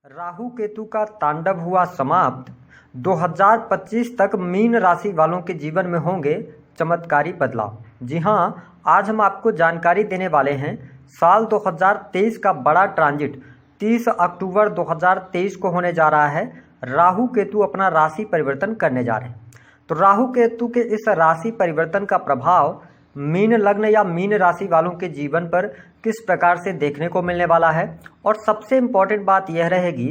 राहु केतु का तांडव हुआ समाप्त। 2025 तक मीन राशि वालों के जीवन में होंगे चमत्कारी बदलाव। जी हां, आज हम आपको जानकारी देने वाले हैं साल 2023 का बड़ा ट्रांजिट 30 अक्टूबर 2023 को होने जा रहा है। राहु केतु अपना राशि परिवर्तन करने जा रहे हैं। तो राहु केतु के इस राशि परिवर्तन का प्रभाव मीन लग्न या मीन राशि वालों के जीवन पर किस प्रकार से देखने को मिलने वाला है, और सबसे इम्पोर्टेंट बात यह रहेगी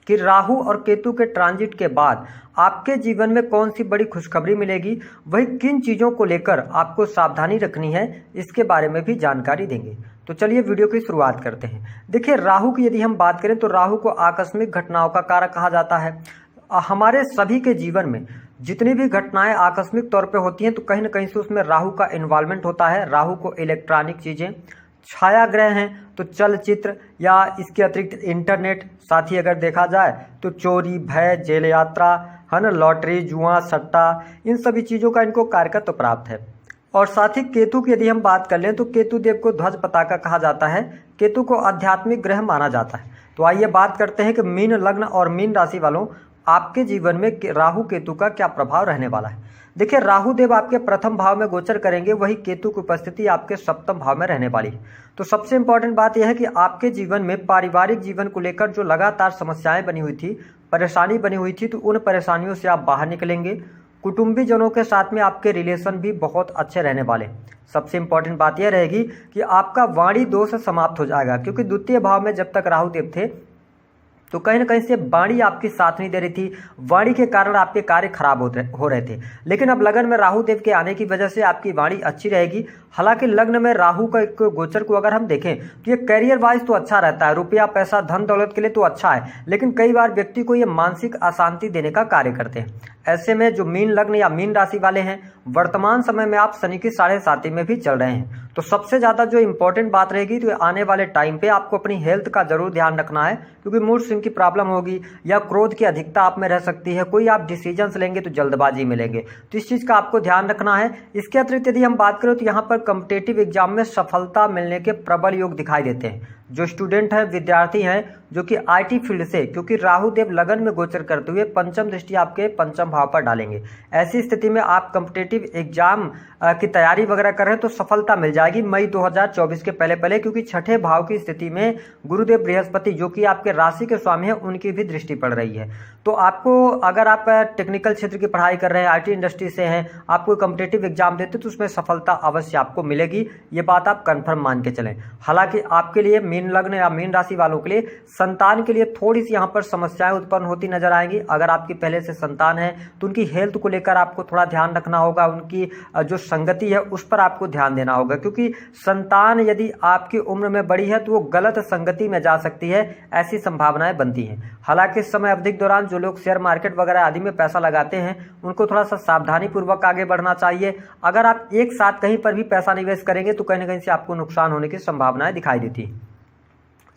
कि राहु और केतु के ट्रांजिट के बाद आपके जीवन में कौन सी बड़ी खुशखबरी मिलेगी, वही किन चीज़ों को लेकर आपको सावधानी रखनी है, इसके बारे में भी जानकारी देंगे। तो चलिए वीडियो की शुरुआत करते हैं। देखिए, राहु की यदि हम बात करें तो राहु को आकस्मिक घटनाओं का कारक कहा जाता है। हमारे सभी के जीवन में जितनी भी घटनाएं आकस्मिक तौर पे होती हैं तो कहीं ना कहीं से उसमें राहु का इन्वॉल्वमेंट होता है। राहु को इलेक्ट्रॉनिक चीज़ें, छाया ग्रह हैं तो चलचित्र या इसके अतिरिक्त इंटरनेट, साथ ही अगर देखा जाए तो चोरी, भय, जेल यात्रा, है ना, लॉटरी, जुआ, सट्टा, इन सभी चीज़ों का इनको कारकत्व प्राप्त है। और साथ ही केतु की यदि हम बात कर लें तो केतु देव को ध्वज पताका कहा जाता है। केतु को आध्यात्मिक ग्रह माना जाता है। तो आइए बात करते हैं कि मीन लग्न और मीन राशि वालों आपके जीवन में राहु केतु का क्या प्रभाव रहने वाला है। देखिए, राहु देव आपके प्रथम भाव में गोचर करेंगे, वही केतु की उपस्थिति आपके सप्तम भाव में रहने वाली है। तो सबसे इंपॉर्टेंट बात यह है कि आपके जीवन में पारिवारिक जीवन को लेकर जो लगातार समस्याएं बनी हुई थी, परेशानी बनी हुई थी, तो उन परेशानियों से आप बाहर निकलेंगे। कुटुंबी जनों के साथ में आपके रिलेशन भी बहुत अच्छे रहने वाले। सबसे इंपॉर्टेंट बात यह रहेगी कि आपका वाणी दोष समाप्त हो जाएगा, क्योंकि द्वितीय भाव में जब तक राहु देव थे तो कहीं ना कहीं से वाणी आपकी साथ नहीं दे रही थी। वाणी के कारण आपके कार्य खराब हो रहे थे। लेकिन अब लगन में राहु देव के आने की वजह से आपकी वाणी अच्छी रहेगी। हालांकि लग्न में राहु का एक गोचर को अगर हम देखें तो ये करियर वाइज तो अच्छा रहता है, रुपया पैसा धन दौलत के लिए तो अच्छा है, लेकिन कई बार व्यक्ति को ये मानसिक अशांति देने का कार्य करते हैं। ऐसे में जो मीन लग्न या मीन राशि वाले हैं, वर्तमान समय में आप शनि की 7.5 में भी चल रहे हैं। तो सबसे ज़्यादा जो इंपॉर्टेंट बात रहेगी तो आने वाले टाइम पे आपको अपनी हेल्थ का जरूर ध्यान रखना है, क्योंकि मूड स्विंग की प्रॉब्लम होगी या क्रोध की अधिकता आप में रह सकती है। कोई आप डिसीजंस लेंगे तो जल्दबाजी में लेंगे, तो इस चीज़ का आपको ध्यान रखना है। इसके अतिरिक्त यदि हम बात करें तो यहाँ पर कॉम्पिटिटिव एग्जाम में सफलता मिलने के प्रबल योग दिखाई देते हैं। जो स्टूडेंट हैं, विद्यार्थी हैं जो कि आईटी फील्ड से, क्योंकि राहु देव लगन में गोचर करते हुए पंचम दृष्टि आपके पंचम भाव पर डालेंगे, ऐसी स्थिति में आप कॉम्पिटिटिव एग्जाम की तैयारी वगैरह कर रहे हैं तो सफलता मिल जाएगी मई 2024 के पहले, क्योंकि छठे भाव की स्थिति में गुरुदेव बृहस्पति जो कि आपके राशि के स्वामी हैं, उनकी भी दृष्टि पड़ रही है। तो आपको, अगर आप टेक्निकल क्षेत्र की पढ़ाई कर रहे हैं, आईटी इंडस्ट्री से हैं, आपको कॉम्पिटिटिव एग्जाम देते तो उसमें सफलता अवश्य आपको मिलेगी। ये बात आप कन्फर्म मान के चलें। हालांकि आपके लिए मीन लग्न या मीन राशि वालों के लिए संतान के लिए थोड़ी सी यहाँ पर समस्याएं उत्पन्न होती नजर आएंगी। अगर आपकी पहले से संतान है तो उनकी हेल्थ को लेकर आपको थोड़ा ध्यान रखना होगा। उनकी जो संगति है उस पर आपको ध्यान देना होगा, क्योंकि संतान यदि आपकी उम्र में बड़ी है तो वो गलत संगति में जा सकती है, ऐसी संभावनाएं बनती हैं। हालांकि इस समय अवधि के दौरान जो लोग शेयर मार्केट वगैरह आदि में पैसा लगाते हैं उनको थोड़ा सा सावधानी पूर्वक आगे बढ़ना चाहिए। अगर आप एक साथ कहीं पर भी पैसा निवेश करेंगे तो कहीं ना कहीं से आपको नुकसान होने की संभावनाएं दिखाई देती है।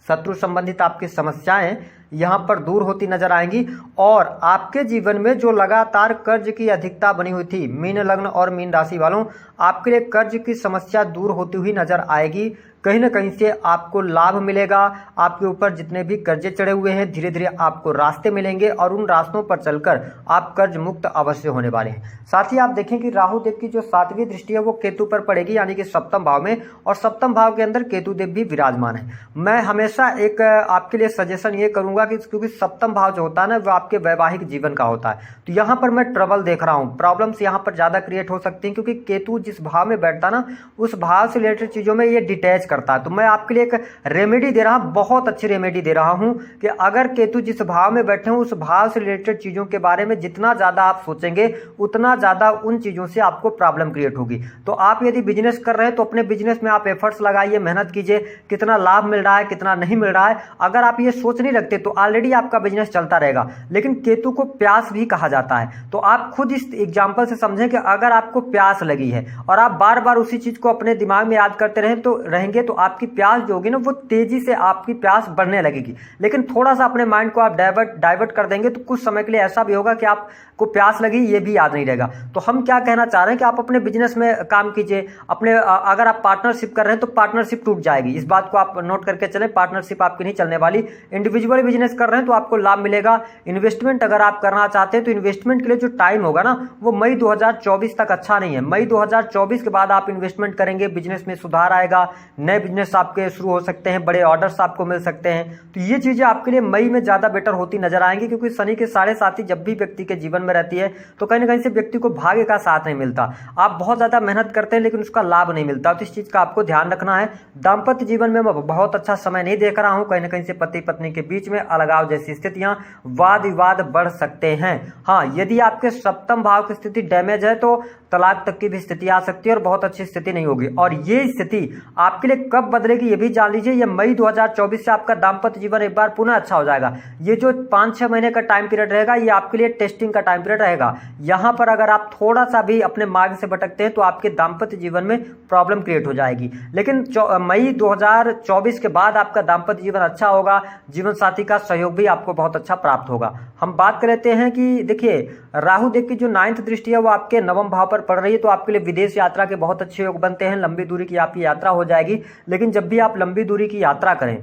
शत्रु संबंधित आपकी समस्याएं यहाँ पर दूर होती नजर आएंगी, और आपके जीवन में जो लगातार कर्ज की अधिकता बनी हुई थी, मीन लग्न और मीन राशि वालों, आपके लिए कर्ज की समस्या दूर होती हुई नजर आएगी। कहीं ना कहीं से आपको लाभ मिलेगा। आपके ऊपर जितने भी कर्जे चढ़े हुए हैं, धीरे धीरे आपको रास्ते मिलेंगे और उन रास्तों पर चलकर आप कर्ज मुक्त अवश्य होने वाले हैं। साथ ही आप देखें कि राहु देव की जो 7वीं दृष्टि है वो केतु पर पड़ेगी, यानी कि सप्तम भाव में, और सप्तम भाव के अंदर केतु देव भी विराजमान है। मैं हमेशा एक आपके लिए सजेशन ये करूंगा कि क्योंकि सप्तम भाव जो होता है ना वो आपके वैवाहिक जीवन का होता है, तो यहाँ पर मैं ट्रबल देख रहा हूँ, प्रॉब्लम्स यहाँ पर ज्यादा क्रिएट हो सकती हैं, क्योंकि केतु जिस भाव में बैठता ना उस भाव से रिलेटेड चीजों में ये डिटैच करता है। तो मैं आपके लिए एक रेमेडी दे रहा हूं, बहुत अच्छी रेमेडी दे रहा हूं कि अगर केतु जिस भाव में बैठे हो उस भाव से रिलेटेड चीजों के बारे में जितना ज्यादा आप सोचेंगे उतना ज्यादा उन चीजों से आपको प्रॉब्लम क्रिएट होगी। तो आप यदि बिजनेस कर रहे हैं तो अपने बिजनेस में आप एफर्ट्स लगाइए, मेहनत कीजिए, कितना लाभ मिल रहा है, कितना नहीं मिल रहा है। अगर आप ये सोच नहीं रखते तो ऑलरेडी आपका बिजनेस चलता रहेगा। लेकिन केतु को प्यास भी कहा जाता है, तो आप खुद इस एग्जाम्पल से समझें कि अगर आपको प्यास लगी है और आप बार बार उसी चीज को अपने दिमाग में याद करते रहें तो रहेंगे रहेंगे तो आपकी प्यास जो होगी ना वो तेजी से आपकी प्यास बढ़ने लगेगी। लेकिन थोड़ा सा अपने माइंड को आप डाइवर्ट कर देंगे तो कुछ समय के लिए ऐसा भी होगा कि आपको प्यास लगी ये भी याद नहीं रहेगा। तो हम क्या कहना चाह रहे हैं कि आप अपने बिजनेस में काम कीजिए, अपने अगर आप पार्टनरशिप कर रहे हैं तो पार्टनरशिप टूट जाएगी, इस बात को आप नोट करके चलें। पार्टनरशिप आपकी नहीं चलने वाली। इंडिविजुअल बिजनेस कर रहे हैं तो आपको लाभ मिलेगा। इन्वेस्टमेंट अगर आप करना चाहते हैं तो इन्वेस्टमेंट के लिए जो टाइम होगा ना वो मई 2024 तक अच्छा नहीं है। मई 2024 के बाद आप इन्वेस्टमेंट करेंगे, बिजनेस में सुधार आएगा, नए बिजनेस आपके शुरू हो सकते हैं, बड़े ऑर्डर्स आपको मिल सकते हैं। तो ये चीजें आपके लिए मई में ज्यादा बेटर होती नजर आएंगी, क्योंकि शनि के 7.5 जब भी व्यक्ति के जीवन में रहती है तो कहीं ना कहीं से व्यक्ति को भाग्य का साथ नहीं मिलता। आप बहुत ज्यादा मेहनत करते हैं लेकिन उसका लाभ नहीं मिलता, तो इस चीज का आपको ध्यान रखना है। दाम्पत्य जीवन में मैं बहुत अच्छा समय नहीं देख रहा हूं, कहीं ना कहीं से पति पत्नी के बीच में अलगाव जैसी स्थितियां, वाद विवाद बढ़ सकते हैं। हाँ, यदि आपके सप्तम भाव की स्थिति डैमेज है तो तलाक तक की भी स्थिति आ सकती है और बहुत अच्छी स्थिति नहीं होगी। और ये स्थिति आपके लिए कब बदलेगी ये भी जान लीजिए। ये मई 2024 से आपका दाम्पत्य जीवन एक बार पुनः अच्छा हो जाएगा। ये जो 5-6 महीने का टाइम पीरियड रहेगा ये आपके लिए टेस्टिंग का टाइम पीरियड रहेगा। यहां पर अगर आप थोड़ा सा भी अपने मार्ग से भटकते हैं तो आपके दाम्पत्य जीवन में प्रॉब्लम क्रिएट हो जाएगी। लेकिन मई 2024 के बाद आपका दाम्पत्य जीवन अच्छा होगा, जीवन साथी का सहयोग भी आपको बहुत अच्छा प्राप्त होगा। हम बात कर लेते हैं कि देखिए राहु देव की जो 9th दृष्टि है वो आपके 9वें भाव पर पड़ रही है, तो आपके लिए विदेश यात्रा के बहुत अच्छे योग बनते हैं। लंबी दूरी की आपकी यात्रा हो जाएगी। लेकिन जब भी आप लंबी दूरी की यात्रा करें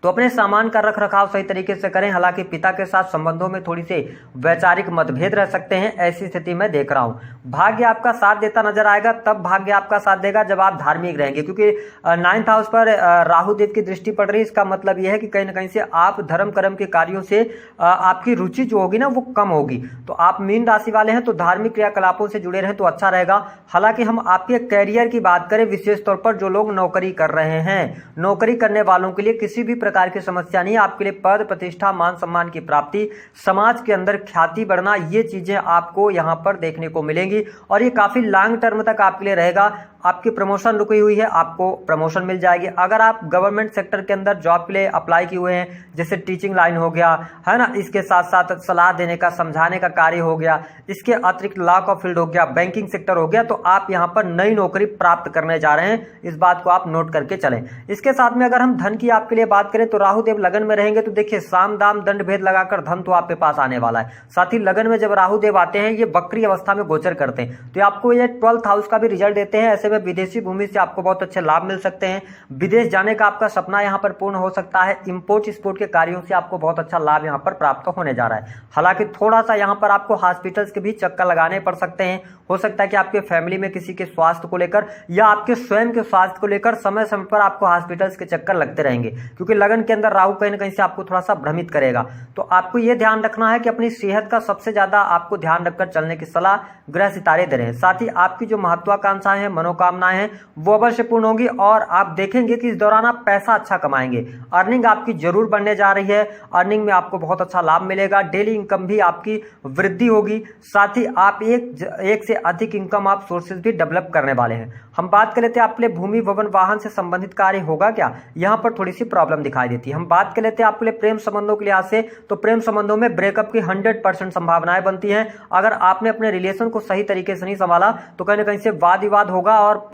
तो अपने सामान का रख रखाव सही तरीके से करें। हालांकि पिता के साथ संबंधों में थोड़ी सी वैचारिक मतभेद रह सकते हैं, ऐसी स्थिति में देख रहा हूं। भाग्य आपका साथ देता नजर आएगा, तब भाग्य आपका साथ देगा जब आप धार्मिक रहेंगे, क्योंकि 9th हाउस पर राहु देव की दृष्टि पड़ रही है। इसका मतलब यह है कि कहीं ना कहीं से आप धर्म कर्म के कार्यों से आपकी रुचि जो होगी ना वो कम होगी। तो आप मीन राशि वाले हैं तो धार्मिक क्रियाकलापों से जुड़े रहें तो अच्छा रहेगा। हालांकि हम आपके कैरियर की बात करें, विशेष तौर पर जो लोग नौकरी कर रहे हैं, नौकरी करने वालों के लिए किसी भी प्रकार की समस्या नहीं। आपके लिए पद प्रतिष्ठा मान सम्मान की प्राप्ति, समाज के अंदर ख्याति बढ़ना, ये चीजें आपको यहां पर देखने को मिलेंगी और ये काफी लॉन्ग टर्म तक आपके लिए रहेगा। आपकी प्रमोशन रुकी हुई है, आपको प्रमोशन मिल जाएगी। अगर आप गवर्नमेंट सेक्टर के अंदर जॉब के लिए अप्लाई किए हुए हैं, जैसे टीचिंग लाइन हो गया है ना, इसके साथ साथ सलाह देने का समझाने का कार्य हो गया, इसके अतिरिक्त लॉ का फील्ड हो गया, बैंकिंग सेक्टर हो गया, तो आप यहां पर नई नौकरी प्राप्त करने जा रहे हैं। इस बात को आप नोट करके चलें। इसके साथ में अगर हम धन की आपके लिए बात करें तो राहु देव लगन में रहेंगे तो देखिए साम दाम दंड भेद लगाकर धन तो आपके पास आने वाला है। साथ ही लगन में जब राहु देव आते हैं ये वक्री अवस्था में गोचर करते हैं तो आपको ये 12th हाउस का भी रिजल्ट देते हैं। ऐसे में विदेशी भूमि से आपको बहुत अच्छे लाभ मिल सकते हैं। विदेश जाने का आपका सपना यहां पर पूर्ण हो सकता है। इंपोर्ट एक्सपोर्ट के कार्यों से आपको बहुत अच्छा लाभ यहां पर प्राप्त होने जा रहा है। हालांकि थोड़ा सा यहां पर आपको हॉस्पिटल्स के भी चक्कर लगाने पड़ सकते हैं। हो सकता है कि आपके फैमिली में किसी के स्वास्थ्य को लेकर या आपके स्वयं के स्वास्थ्य को लेकर समय समय पर आपको हॉस्पिटल्स के चक्कर लगते रहेंगे, क्योंकि लगन के अंदर राहु कहीं ना कहीं से आपको थोड़ा सा भ्रमित करेगा। तो आपको यह ध्यान रखना है कि अपनी सेहत का सबसे ज्यादा आपको ध्यान रखकर चलने की सलाह ग्रह सितारे दे रहे हैं। साथ ही आपकी जो महत्वाकांक्षाएं हैं, मनोकामनाएं हैं, वो अवश्य पूर्ण होंगी और आप देखेंगे कि इस दौरान आप पैसा अच्छा कमाएंगे। अर्निंग आपकी जरूर बढ़ने जा रही है। अर्निंग में आपको बहुत अच्छा लाभ मिलेगा। डेली इनकम भी आपकी वृद्धि होगी। साथ ही आप एक से अधिक इनकम आप सोर्सेज भी डेवलप करने वाले हैं। हम बात कर लेते हैं आपके लिए भूमि भवन वाहन से संबंधित कार्य होगा क्या, यहां पर थोड़ी सी प्रॉब्लम दिखाई देती है। हम बात कर लेते हैं आपके लिए प्रेम संबंधों के लिहाज से, तो प्रेम संबंधों में ब्रेकअप की 100% संभावनाएं बनती हैं। अगर आपने अपने रिलेशन को सही तरीके से नहीं संभाला तो कहीं ना कहीं से वाद विवाद होगा और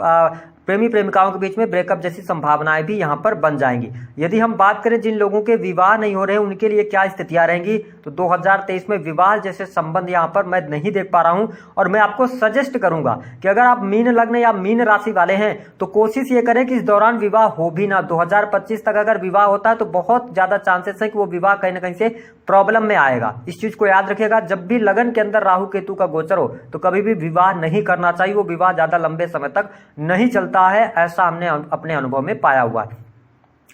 प्रेमी प्रेमिकाओं के बीच में ब्रेकअप जैसी संभावनाएं भी यहां पर बन जाएंगी। यदि हम बात करें जिन लोगों के विवाह नहीं हो रहे हैं उनके लिए क्या स्थितियां रहेंगी, तो 2023 में विवाह जैसे संबंध यहां पर मैं नहीं देख पा रहा हूं। और मैं आपको सजेस्ट करूंगा कि अगर आप मीन लग्न या मीन राशि वाले हैं तो कोशिश ये करें कि इस दौरान विवाह हो भी ना। 2025 तक अगर विवाह होता है तो बहुत ज्यादा चांसेस है कि वो विवाह कहीं ना कहीं से प्रॉब्लम में आएगा। इस चीज को याद रखिएगा, जब भी लगन के अंदर राहु केतु का गोचर हो तो कभी भी विवाह नहीं करना चाहिए। वो विवाह ज्यादा लंबे समय तक नहीं चलता है, ऐसा हमने अपने अनुभव में पाया हुआ है।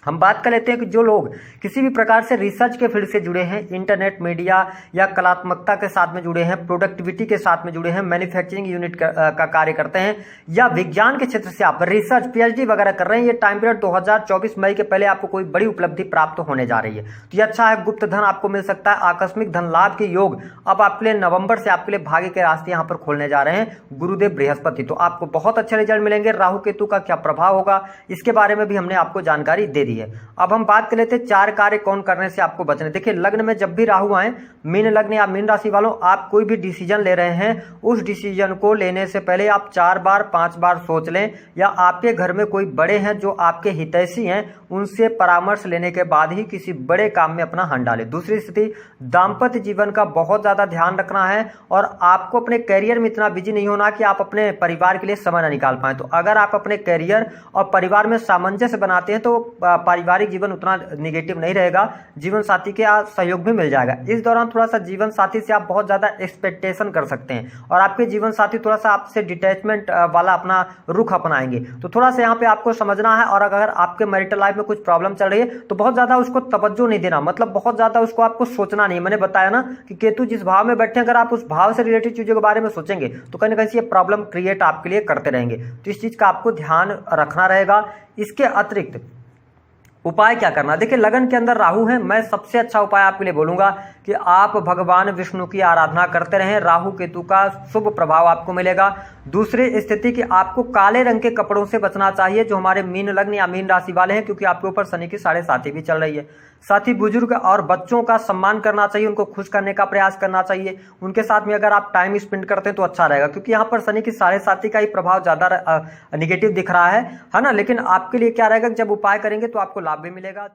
हम बात कर लेते हैं कि जो लोग किसी भी प्रकार से रिसर्च के फील्ड से जुड़े हैं, इंटरनेट मीडिया या कलात्मकता के साथ में जुड़े हैं, प्रोडक्टिविटी के साथ में जुड़े हैं, मैन्युफैक्चरिंग यूनिट का कार्य करते हैं या विज्ञान के क्षेत्र से आप रिसर्च पीएचडी वगैरह कर रहे हैं, ये टाइम पीरियड 2024 मई के पहले आपको कोई बड़ी उपलब्धि प्राप्त होने जा रही है। तो ये अच्छा है, गुप्त धन आपको मिल सकता है। आकस्मिक धन लाभ के योग अब आपके लिए नवंबर से आपके लिए भाग्य के रास्ते यहाँ पर खोलने जा रहे हैं गुरुदेव बृहस्पति। तो आपको बहुत अच्छे रिजल्ट मिलेंगे। राहु केतु का क्या प्रभाव होगा इसके बारे में भी हमने आपको जानकारी दे दी। दी है। अब हम बात कर लेते हैं 4 कार्य कौन करने से आपको बचने। देखिए लग्न में जब भी राहु आए, मीन लग्न या मीन राशि वालों, आप कोई भी डिसीजन ले रहे हैं, उस डिसीजन को लेने से पहले आप 4 बार 5 बार सोच लें, या आपके घर में कोई बड़े हैं जो आपके हितैषी हैं, उनसे परामर्श लेने के बाद ही किसी बड़े काम में अपना हाथ डालें। दूसरी स्थिति, दाम्पत्य जीवन का बहुत ज्यादा ध्यान रखना है और आपको अपने कैरियर में इतना बिजी नहीं होना कि आप अपने परिवार के लिए समय न निकाल पाए। तो अगर आप अपने कैरियर और परिवार में सामंजस्य बनाते हैं तो पारिवारिक जीवन उतना निगेटिव नहीं रहेगा, जीवन साथी के सहयोग भी मिल जाएगा। इस दौरान थोड़ा सा जीवन साथी से आप बहुत ज्यादा एक्सपेक्टेशन कर सकते हैं और आपके जीवन साथी थोड़ा सा आपसे डिटैचमेंट वाला अपना रुख अपनाएंगे। तो थोड़ा सा यहाँ पे आपको समझना है, और अगर आपके मैरिटल लाइफ में कुछ प्रॉब्लम चल रही है तो बहुत ज्यादा उसको तवज्जो नहीं देना, मतलब बहुत ज्यादा उसको आपको सोचना नहीं। मैंने बताया ना कि केतु जिस भाव में बैठे, अगर आप उस भाव से रिलेटेड चीजों के बारे में सोचेंगे तो कहीं ना कहीं ये प्रॉब्लम क्रिएट आपके लिए करते रहेंगे। तो इस चीज का आपको ध्यान रखना रहेगा। इसके अतिरिक्त उपाय क्या करना, देखिए लगन के अंदर राहु है, मैं सबसे अच्छा उपाय आपके लिए बोलूंगा कि आप भगवान विष्णु की आराधना करते रहें, राहु केतु का शुभ प्रभाव आपको मिलेगा। दूसरी स्थिति कि आपको काले रंग के कपड़ों से बचना चाहिए जो हमारे मीन लग्न या मीन राशि वाले हैं, क्योंकि आपके ऊपर शनि की 7.5 भी चल रही है। साथ ही बुजुर्ग और बच्चों का सम्मान करना चाहिए, उनको खुश करने का प्रयास करना चाहिए, उनके साथ में अगर आप टाइम स्पेंड करते हैं तो अच्छा रहेगा, क्योंकि यहाँ पर शनि की 7.5 का ही प्रभाव ज्यादा निगेटिव दिख रहा है ना। लेकिन आपके लिए क्या रहेगा, जब उपाय करेंगे तो आपको लाभ भी मिलेगा।